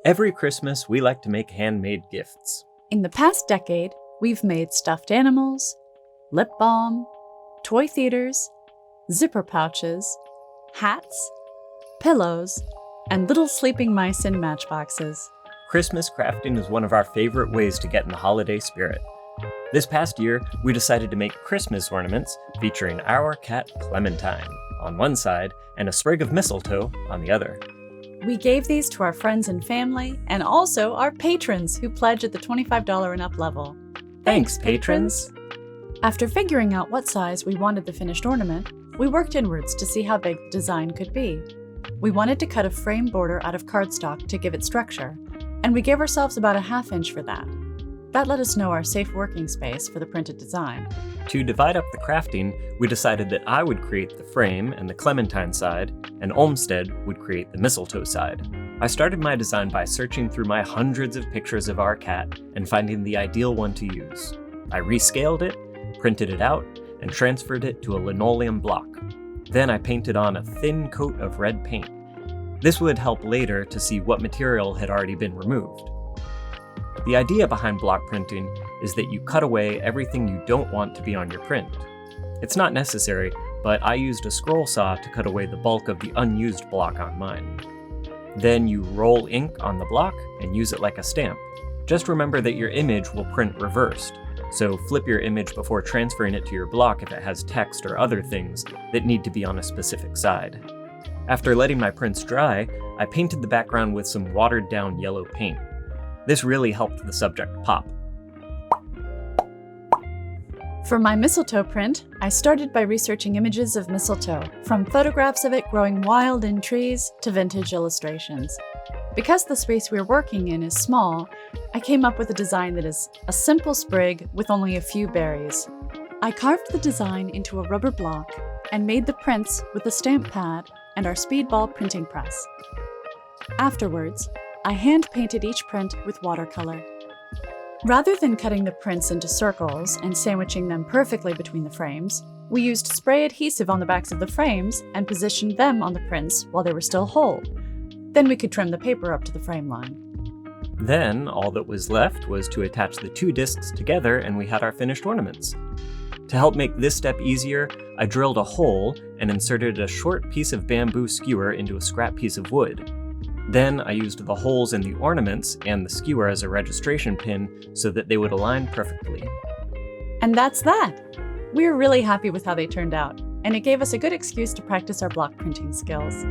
Every Christmas, we like to make handmade gifts. In the past decade, we've made stuffed animals, lip balm, toy theaters, zipper pouches, hats, pillows, and little sleeping mice in matchboxes. Christmas crafting is one of our favorite ways to get in the holiday spirit. This past year, we decided to make Christmas ornaments featuring our cat Clementine on one side and a sprig of mistletoe on the other. We gave these to our friends and family, and also our patrons who pledge at the $25 and up level. Thanks, patrons! After figuring out what size we wanted the finished ornament, we worked inwards to see how big the design could be. We wanted to cut a frame border out of cardstock to give it structure, and we gave ourselves about a ½ inch for that. That let us know our safe working space for the printed design. To divide up the crafting, we decided that I would create the frame and the Clementine side, and Olmsted would create the mistletoe side. I started my design by searching through my hundreds of pictures of our cat and finding the ideal one to use. I rescaled it, printed it out, and transferred it to a linoleum block. Then I painted on a thin coat of red paint. This would help later to see what material had already been removed. The idea behind block printing is that you cut away everything you don't want to be on your print. It's not necessary, but I used a scroll saw to cut away the bulk of the unused block on mine. Then you roll ink on the block and use it like a stamp. Just remember that your image will print reversed, so flip your image before transferring it to your block if it has text or other things that need to be on a specific side. After letting my prints dry, I painted the background with some watered down yellow paint. This really helped the subject pop. For my mistletoe print, I started by researching images of mistletoe, from photographs of it growing wild in trees to vintage illustrations. Because the space we're working in is small, I came up with a design that is a simple sprig with only a few berries. I carved the design into a rubber block and made the prints with a stamp pad and our Speedball Printing Press. Afterwards, I hand-painted each print with watercolor. Rather than cutting the prints into circles and sandwiching them perfectly between the frames, we used spray adhesive on the backs of the frames and positioned them on the prints while they were still whole. Then we could trim the paper up to the frame line. Then, all that was left was to attach the two discs together and we had our finished ornaments. To help make this step easier, I drilled a hole and inserted a short piece of bamboo skewer into a scrap piece of wood. Then I used the holes in the ornaments and the skewer as a registration pin so that they would align perfectly. And that's that! We're really happy with how they turned out, and it gave us a good excuse to practice our block printing skills.